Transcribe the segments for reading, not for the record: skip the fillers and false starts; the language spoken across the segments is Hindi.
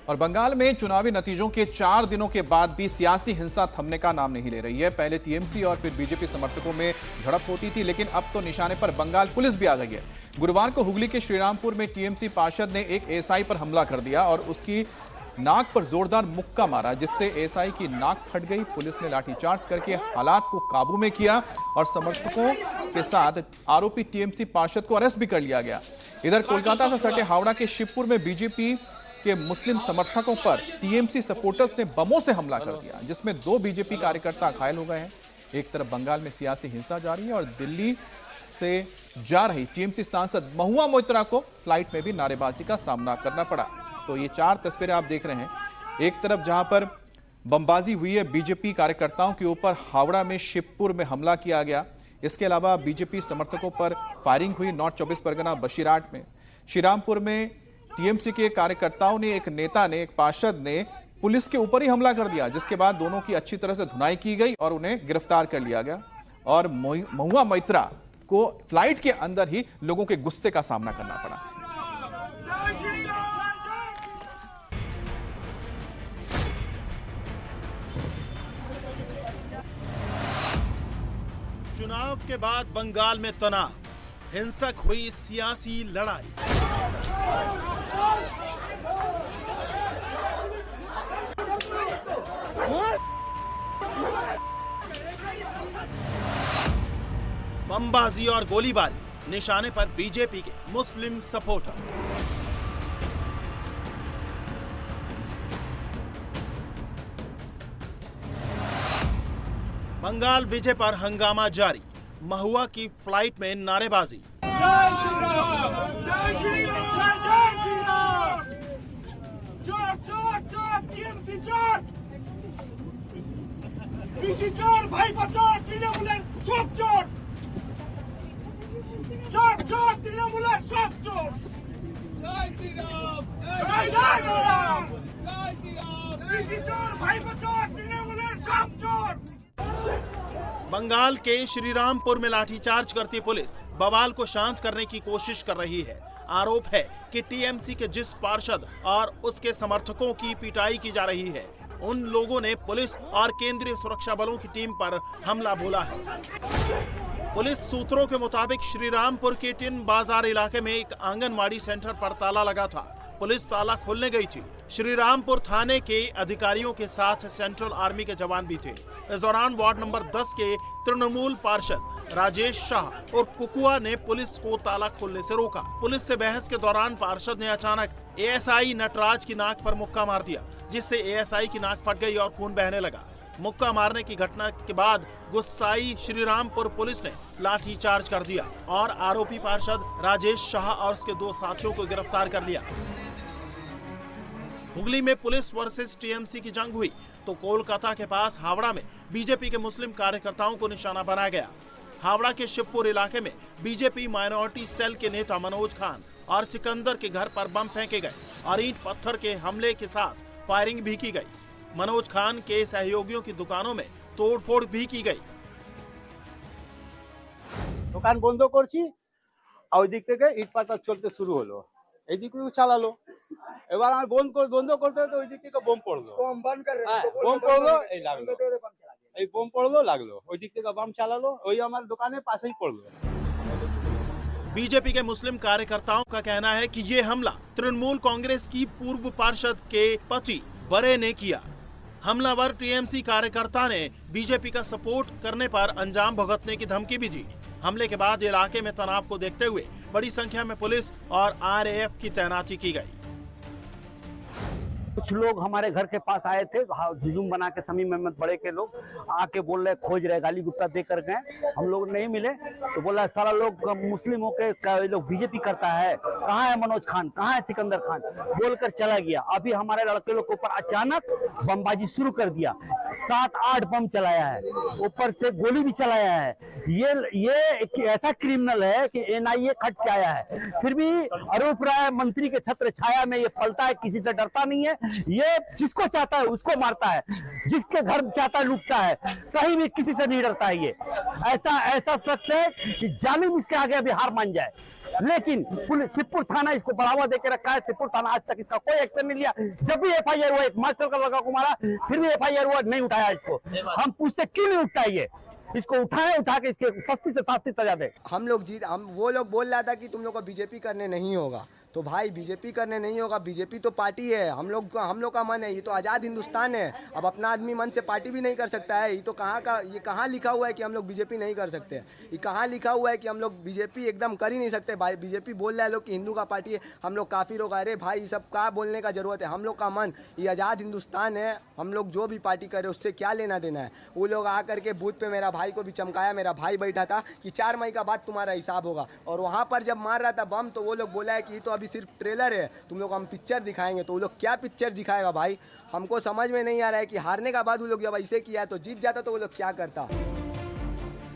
और बंगाल में चुनावी नतीजों के 4 दिनों के बाद भी सियासी हिंसा थमने का नाम नहीं ले रही है। पहले टीएमसी और फिर बीजेपी समर्थकों में झड़प होती थी, लेकिन अब तो निशाने पर बंगाल पुलिस भी आ गई है। गुरुवार को हुगली के श्रीरामपुर में टीएमसी पार्षद ने एक एएसआई पर हमला कर दिया और उसकी नाक पर जोरदार मुक्का मारा, जिससे एएसआई की नाक फट गई। पुलिस ने लाठीचार्ज करके हालात को काबू में किया और समर्थकों के साथ आरोपी टीएमसी पार्षद को अरेस्ट भी कर लिया गया। इधर कोलकाता से सटे हावड़ा के शिवपुर में बीजेपी के मुस्लिम समर्थकों पर टीएमसी सपोर्टर्स ने बमों से हमला कर दिया, जिसमें 2 बीजेपी कार्यकर्ता घायल हो गए हैं। एक तरफ बंगाल में सियासी हिंसा जारी है और दिल्ली से जा रही टीएमसी सांसद महुआ मोइत्रा को फ्लाइट में भी नारेबाजी का सामना करना पड़ा। तो ये 4 तस्वीरें आप देख रहे हैं। एक तरफ जहां पर बमबाजी हुई है बीजेपी कार्यकर्ताओं के ऊपर, हावड़ा में शिवपुर में हमला किया गया। इसके अलावा बीजेपी समर्थकों पर फायरिंग हुई नॉर्थ 24 परगना बशीराट में। श्रीरामपुर में टीएमसी के कार्यकर्ताओं ने, एक नेता ने, एक पार्षद ने पुलिस के ऊपर ही हमला कर दिया, जिसके बाद दोनों की अच्छी तरह से धुनाई की गई और उन्हें गिरफ्तार कर लिया गया। और महुआ मोइत्रा को फ्लाइट के अंदर ही लोगों के गुस्से का सामना करना पड़ा। चुनाव के बाद बंगाल में तनाव, हिंसक हुई सियासी लड़ाई। बमबाजी और गोलीबारी, निशाने पर बीजेपी के मुस्लिम सपोर्टर। बंगाल विजय पर हंगामा जारी, महुआ की फ्लाइट में नारेबाजी। बंगाल के श्रीरामपुर में लाठीचार्ज करती पुलिस बवाल को शांत करने की कोशिश कर रही है। आरोप है कि टीएमसी के जिस पार्षद और उसके समर्थकों की पिटाई की जा रही है, उन लोगों ने पुलिस और केंद्रीय सुरक्षा बलों की टीम पर हमला बोला है। पुलिस सूत्रों के मुताबिक श्रीरामपुर के टिन बाजार इलाके में एक आंगनवाड़ी सेंटर पर ताला लगा था। पुलिस ताला खोलने गई थी। श्रीरामपुर थाने के अधिकारियों के साथ सेंट्रल आर्मी के जवान भी थे। इस दौरान वार्ड नंबर 10 के तृणमूल पार्षद राजेश शाह और कुकुआ ने पुलिस को ताला खोलने से रोका। पुलिस से बहस के दौरान पार्षद ने अचानक एएसआई नटराज की नाक पर मुक्का मार दिया, जिससे एएसआई की नाक फट गई और खून बहने लगा। मुक्का मारने की घटना के बाद गुस्साई श्रीरामपुर पुलिस ने लाठीचार्ज कर दिया और आरोपी पार्षद राजेश शाह और उसके 2 साथियों को गिरफ्तार कर लिया। हुगली में पुलिस वर्सेस टीएमसी की जंग हुई तो कोलकाता के पास हावड़ा में बीजेपी के मुस्लिम कार्यकर्ताओं को निशाना बनाया गया। हावड़ा के शिवपुर इलाके में बीजेपी माइनॉरिटी सेल के नेता मनोज खान और सिकंदर के घर पर बम फेंके गए और ईंट पत्थर के हमले के साथ फायरिंग भी की गई। मनोज खान के सहयोगियों की दुकानों में तोड़फोड़ भी की गई। दुकान बंद করছি আর ওই দিক থেকে ইট পাতা চলতে শুরু হলো, এইদিকেও চালালো। এবার আমি বন্ধ করতে ওই দিক থেকে বোম পড়লো, বোম পড়লো, এই লাগলো, এই বোম পড়লো লাগলো, ওই দিক থেকে बम চালালো, ওই আমার দোকানের পাশেই পড়লো। बीजेपी के मुस्लिम कार्यकर्ताओं का कहना है कि ये हमला तृणमूल कांग्रेस की पूर्व पार्षद के पति बरे ने किया। हमलावर टीएमसी कार्यकर्ता ने बीजेपी का सपोर्ट करने पर अंजाम भुगतने की धमकी भी दी। हमले के बाद इलाके में तनाव को देखते हुए बड़ी संख्या में पुलिस और आरएएफ की तैनाती की गई। कुछ लोग हमारे घर के पास आए थे, जुजूम बना के समीम अहमद बड़े के लोग आके बोल रहे खोज रहे, गाली गुप्ता दे कर गए। हम लोग नहीं मिले तो बोला सारा लोग मुस्लिमों के लोग बीजेपी करता है, कहाँ है मनोज खान, कहाँ है सिकंदर खान, बोलकर चला गया। अभी हमारे लड़के लोग के ऊपर अचानक बमबाजी शुरू कर दिया, 7-8 बम चलाया है, ऊपर से गोली भी चलाया है। ये ऐसा क्रिमिनल है कि एनआईए खट के आया है, फिर भी अरूप राय मंत्री के छत्र छाया में ये पलता है, किसी से डरता नहीं है। ये जिसको चाहता है उसको मारता है, जिसके घर चाहता है लूटता है, कहीं भी किसी से नहीं डरता है। ये ऐसा शख्स है कि जालिम इसके आगे अभी हार मान जाए। लेकिन पुलिस शिवपुर थाना इसको बढ़ावा देके रखा है। शिवपुर थाना आज तक इसका कोई एक्शन नहीं लिया। जब भी एफआईआर हुआ, एक मास्टर का लड़का को मारा, फिर भी एफआईआर हुआ, नहीं उठाया इसको। हम पूछते क्यों नहीं उठता ये, इसको उठाए, उठा के इसके सस्ती से सस्ती सजा दे। हम वो लोग बोल रहा था कि तुम लोग को बीजेपी करने नहीं होगा, तो भाई बीजेपी करने नहीं होगा। बीजेपी तो पार्टी है, हम लोग का मन है, ये तो आज़ाद हिंदुस्तान है। अब अपना आदमी मन से पार्टी भी नहीं कर सकता है। ये तो ये कहाँ लिखा हुआ है कि हम लोग बीजेपी नहीं कर सकते? ये कहाँ लिखा हुआ है कि हम लोग बीजेपी एकदम कर ही नहीं सकते? भाई बीजेपी बोल रहा है लोग कि हिंदू का पार्टी है, हम लोग काफिर होगा। अरे भाई, ये सब क्या बोलने का जरूरत है? हम लोग का मन, ये आज़ाद हिंदुस्तान है, हम लोग जो भी पार्टी करे उससे क्या लेना देना है। वो लोग आकर के बूथ पे मेरा भाई को भी चमकाया। मेरा भाई बैठा था कि 4 मई का बाद तुम्हारा हिसाब होगा, और वहाँ पर जब मार रहा था बम, तो वो लोग बोला है कि ये तो अभी सिर्फ ट्रेलर है, तुम लोग हम पिक्चर दिखाएंगे। तो वो लोग क्या पिक्चर दिखाएगा भाई? हमको समझ में नहीं आ रहा है कि हारने का बाद वो लोग जब ऐसे किया तो जीत जाता तो वो लोग क्या करता।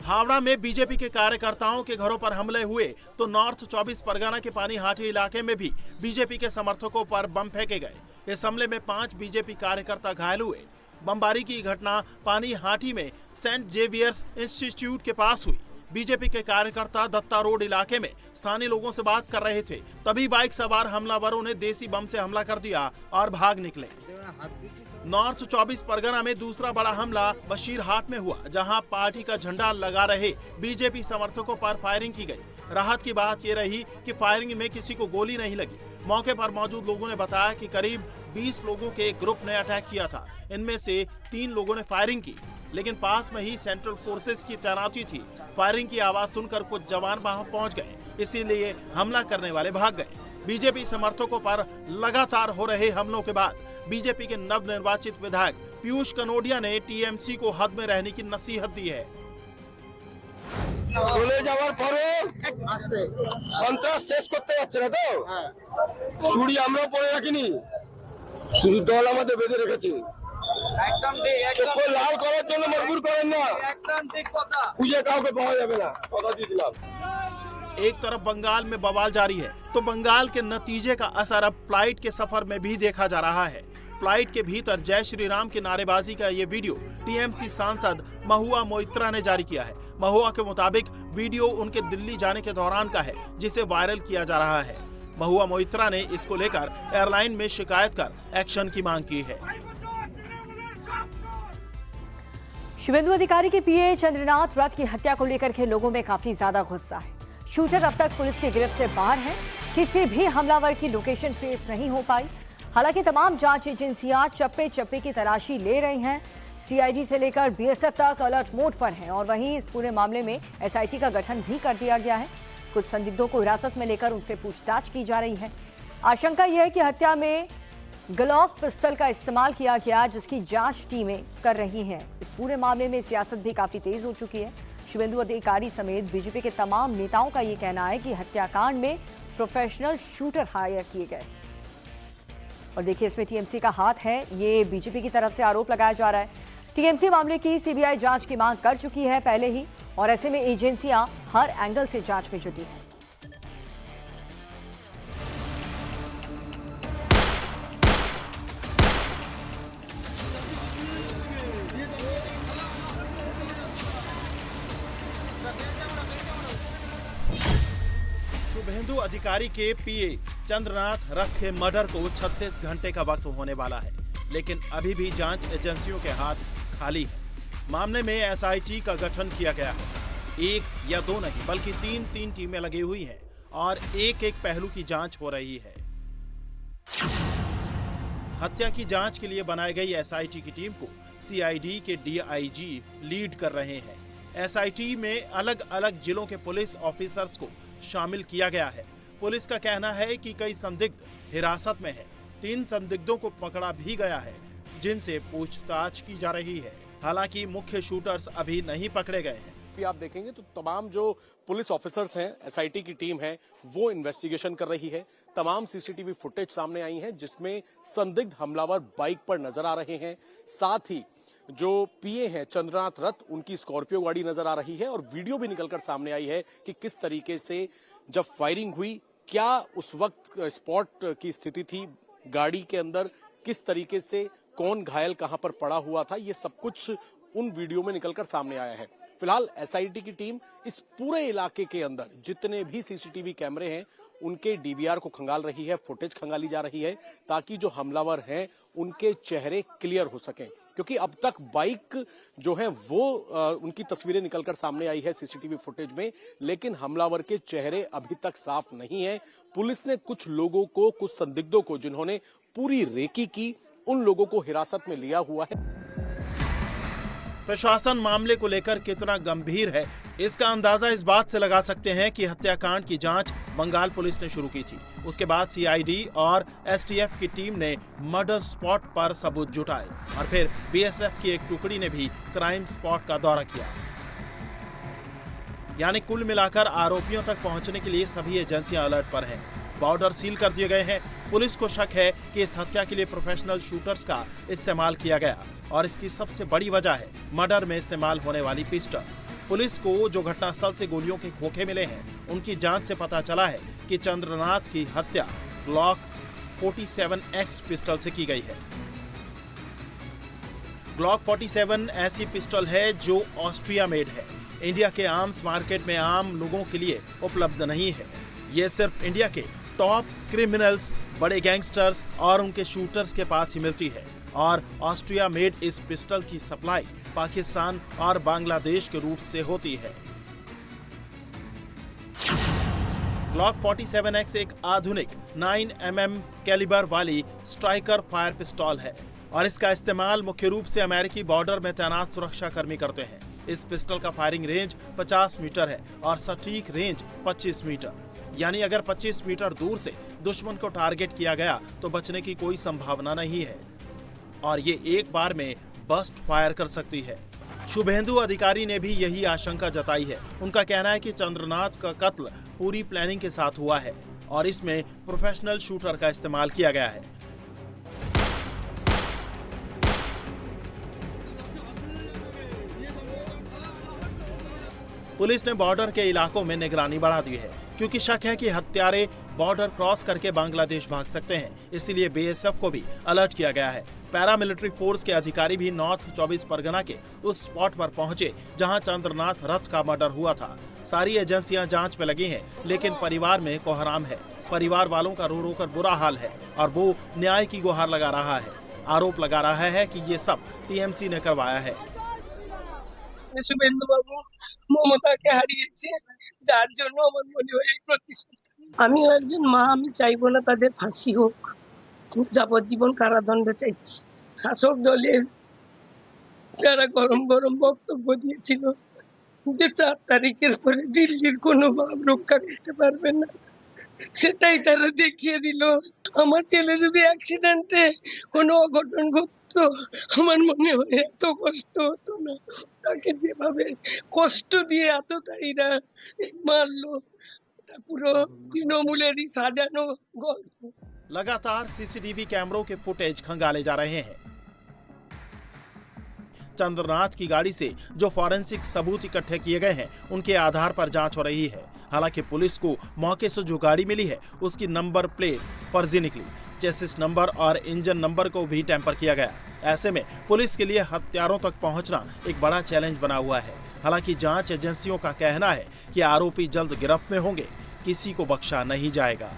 हावड़ा में बीजेपी के कार्यकर्ताओं के घरों पर हमले हुए तो नॉर्थ 24 परगना के पानीहाटी इलाके में भी बीजेपी के समर्थकों पर बम फेंके गए। इस हमले में 5 बीजेपी कार्यकर्ता घायल हुए। बमबारी की घटना पानीहाटी में सेंट जेवियर्स इंस्टीट्यूट के पास हुई। बीजेपी के कार्यकर्ता दत्ता रोड इलाके में स्थानीय लोगों से बात कर रहे थे, तभी बाइक सवार हमलावरों ने देसी बम से हमला कर दिया और भाग निकले। नॉर्थ 24 परगना में दूसरा बड़ा हमला बशीरहाट में हुआ, जहां पार्टी का झंडा लगा रहे बीजेपी समर्थकों पर फायरिंग की गई। राहत की बात यह रही कि फायरिंग में किसी को गोली नहीं लगी। मौके पर मौजूद लोगों ने बताया कि करीब 20 लोगों के एक ग्रुप ने अटैक किया था। इनमें से 3 लोगों ने फायरिंग की, लेकिन पास में ही सेंट्रल फोर्सेस की तैनाती थी। फायरिंग की आवाज सुनकर कुछ जवान वहां पहुंच गए, इसीलिए हमला करने वाले भाग गए। बीजेपी समर्थकों पर लगातार हो रहे हमलों के बाद बीजेपी के नवनिर्वाचित विधायक पीयूष कनोडिया ने टीएमसी को हद में रहने की नसीहत दी है। চলে যাওয়ার পরে সন্ত্রাস শেষ করতে যাচ্ছে না তো, চুরি আমরাও পরে রাখিনি, শুধু দল আমাদের বেঁধে রেখেছে। একদম চোখ লাল করার জন্য মজবুর করেন না, একদম ঠিক কথা। খুঁজে কাউকে পাওয়া যাবে না, কথা দিয়ে দিলাম। एक तरफ बंगाल में बवाल जारी है तो बंगाल के नतीजे का असर अब फ्लाइट के सफर में भी देखा जा रहा है। फ्लाइट के भीतर जय श्री राम की नारेबाजी का ये वीडियो टीएमसी सांसद महुआ मोइत्रा ने जारी किया है। महुआ के मुताबिक वीडियो उनके दिल्ली जाने के दौरान का है, जिसे वायरल किया जा रहा है। महुआ मोइत्रा ने इसको लेकर एयरलाइन में शिकायत कर एक्शन की मांग की है। शुभेंदु अधिकारी के पीए चंद्रनाथ रथ की हत्या को लेकर के लोगों में काफी ज्यादा गुस्सा है। शूटर अब तक पुलिस की गिरफ्त से बाहर है। किसी भी हमलावर की लोकेशन ट्रेस नहीं हो पाई। हालांकि तमाम जांच एजेंसियां चप्पे चप्पे की तलाशी ले रही हैं। सीआईडी से लेकर बीएसएफ तक अलर्ट मोड पर हैं और वहीं इस पूरे मामले में एसआईटी का गठन भी कर दिया गया है। कुछ संदिग्धों को हिरासत में लेकर उनसे पूछताछ की जा रही है। आशंका यह है कि हत्या में ग्लॉक पिस्टल का इस्तेमाल किया गया, जिसकी जांच टीमें कर रही हैं। इस पूरे मामले में सियासत भी काफी तेज हो चुकी है। शुभेंदु अधिकारी समेत बीजेपी के तमाम नेताओं का ये कहना है कि हत्याकांड में प्रोफेशनल शूटर हायर किए गए। और देखिए, इसमें टीएमसी का हाथ है, ये बीजेपी की तरफ से आरोप लगाया जा रहा है। टीएमसी मामले की सीबीआई जांच की मांग कर चुकी है पहले ही, और ऐसे में एजेंसियां हर एंगल से जांच में जुटी हैं। शुभेंदु अधिकारी के पीए चंद्रनाथ रथ के मर्डर को 36 घंटे का वक्त होने वाला है, लेकिन अभी भी जांच एजेंसियों के हाथ खाली है। मामले में एसआईटी का गठन किया गया है। 1 या 2 नहीं बल्कि 3 टीमें लगी हुई हैं और एक पहलू की जांच हो रही है। हत्या की जांच के लिए बनाई गई एसआईटी की टीम को सीआईडी के डीआईजी लीड कर रहे हैं। एसआईटी में अलग अलग जिलों के पुलिस ऑफिसर्स को शामिल किया गया है। पुलिस का कहना है कि कई संदिग्ध हिरासत में हैं। 3 संदिग्धों को पकड़ा भी गया है, जिनसे पूछताछ की जा रही है। हालांकि मुख्य शूटर्स अभी नहीं पकड़े गए हैं। आप देखेंगे तो तमाम जो पुलिस ऑफिसर्स हैं, एसआईटी की टीम है, वो इन्वेस्टिगेशन कर रही है। तमाम सीसीटीवी फुटेज सामने आई है, जिसमें संदिग्ध हमलावर बाइक पर नजर आ रहे हैं। साथ ही जो पीए हैं चंद्रनाथ रथ, उनकी स्कॉर्पियो गाड़ी नजर आ रही है और वीडियो भी निकलकर सामने आई है कि किस तरीके से जब फायरिंग हुई, क्या उस वक्त स्पॉट की स्थिति थी गाड़ी के अंदर, किस तरीके से कौन घायल कहां पर पड़ा हुआ था, ये सब कुछ उन वीडियो में निकलकर सामने आया है। फिलहाल एसआईटी की टीम इस पूरे इलाके के अंदर जितने भी सीसीटीवी कैमरे हैं उनके डीवीआर को खंगाल रही है, फुटेज खंगाली जा रही है, ताकि जो हमलावर हैं उनके चेहरे क्लियर हो सकें। क्योंकि अब तक बाइक जो है वो उनकी तस्वीरें निकलकर सामने आई है सीसीटीवी फुटेज में, लेकिन हमलावर के चेहरे अभी तक साफ नहीं है। पुलिस ने कुछ लोगों को, कुछ संदिग्धों को जिन्होंने पूरी रेकी की, उन लोगों को हिरासत में लिया हुआ है। प्रशासन मामले को लेकर कितना गंभीर है, इसका अंदाजा इस बात से लगा सकते हैं कि हत्याकांड की जांच बंगाल पुलिस ने शुरू की थी। उसके बाद सीआईडी और एसटीएफ की टीम ने मर्डर स्पॉट पर सबूत जुटाए और फिर बीएसएफ की एक टुकड़ी ने भी क्राइम स्पॉट का दौरा किया। यानी कुल मिलाकर आरोपियों तक पहुंचने के लिए सभी एजेंसियां अलर्ट पर हैं। बॉर्डर सील कर दिए गए हैं। पुलिस को शक है कि इस हत्या के लिए प्रोफेशनल शूटर्स का इस्तेमाल किया गया और इसकी सबसे बड़ी वजह है मर्डर में इस्तेमाल होने वाली पिस्टल। पुलिस को जो घटनास्थल से गोलियों के खोखे मिले हैं, उनकी जांच से पता चला है कि चंद्रनाथ की हत्या ग्लॉक 47X पिस्टल से की गई है। ग्लॉक 47 ऐसी पिस्टल है जो ऑस्ट्रिया मेड है, इंडिया के आर्म्स मार्केट में आम लोगों के लिए उपलब्ध नहीं है। ये सिर्फ इंडिया के टॉप क्रिमिनल्स, बड़े गैंगस्टर्स और उनके शूटर्स के पास ही मिलती है और ऑस्ट्रिया मेड इस पिस्टल की सप्लाई पाकिस्तान और बांग्लादेश के रूट से होती है। ग्लॉक 47X एक आधुनिक 9mm कैलिबर वाली स्ट्राइकर फायर पिस्टल है और इसका इस्तेमाल मुख्य रूप से अमेरिकी बॉर्डर में तैनात सुरक्षा कर्मी करते हैं। इस पिस्टल का फायरिंग रेंज 50 मीटर है और सटीक रेंज 25 मीटर, यानी अगर 25 मीटर दूर से दुश्मन को टारगेट किया गया तो बचने की कोई संभावना नहीं है और ये एक बार में बस्ट फायर कर सकती है। शुभेंदु अधिकारी ने भी यही आशंका जताई है। उनका कहना है कि चंद्रनाथ का कत्ल पूरी प्लानिंग के साथ हुआ है और इसमें प्रोफेशनल शूटर का इस्तेमाल किया गया है। पुलिस ने बॉर्डर के इलाकों में निगरानी बढ़ा दी है क्योंकि शक है कि हत्यारे बॉर्डर क्रॉस करके बांग्लादेश भाग सकते हैं, इसीलिए बीएसएफ को भी अलर्ट किया गया है। पैरामिलिट्री फोर्स के अधिकारी भी नॉर्थ 24 परगना के उस स्पॉट पर पहुंचे जहां चंद्रनाथ रथ का मर्डर हुआ था। सारी एजेंसियां जांच में लगी हैं, लेकिन परिवार में कोहराम है। परिवार वालों का रो रो कर बुरा हाल है और वो न्याय की गुहार लगा रहा है। आरोप लगा रहा है कि ये सब टीएमसी ने करवाया है। শুভেন্দু বাবু মমতাকে হারিয়েছে, যার জন্য আমার মনে হয় এই প্রতিশোধ। আমিও একজন মা, আমি চাইবো না তাদের ফাঁসি হোক, কিন্তু যাবজ্জীবন কারাদণ্ড চাইছি। শাসক দলের যারা গরম গরম বক্তব্য দিয়েছিল যে 4 তারিখের পরে দিল্লির কোনো বাপ রক্ষা করতে পারবে না, সেটাই তারা দেখিয়ে দিল। আমার ছেলে যদি অ্যাক্সিডেন্টে কোনো অঘটন ঘটতো আমার মনে হয় এত কষ্ট হতো না। তাকে যেভাবে কষ্ট দিয়ে এতটাইরা মারলো, এটা পুরো তৃণমূলেরই সাজানো গল্প। लगातार सीसीटीवी कैमरों के फुटेज खंगाले जा रहे हैं। चंद्रनाथ की गाड़ी से जो फॉरेंसिक सबूत इकट्ठे किए गए हैं, उनके आधार पर जांच हो रही है। हालांकि पुलिस को मौके से जो गाड़ी मिली है उसकी नंबर प्लेट फर्जी निकली, चेसिस नंबर और इंजन नंबर को भी टैंपर किया गया। ऐसे में पुलिस के लिए हत्यारों तक पहुंचना एक बड़ा चैलेंज बना हुआ है। हालांकि जांच एजेंसियों का कहना है कि आरोपी जल्द गिरफ्त में होंगे, किसी को बख्शा नहीं जाएगा।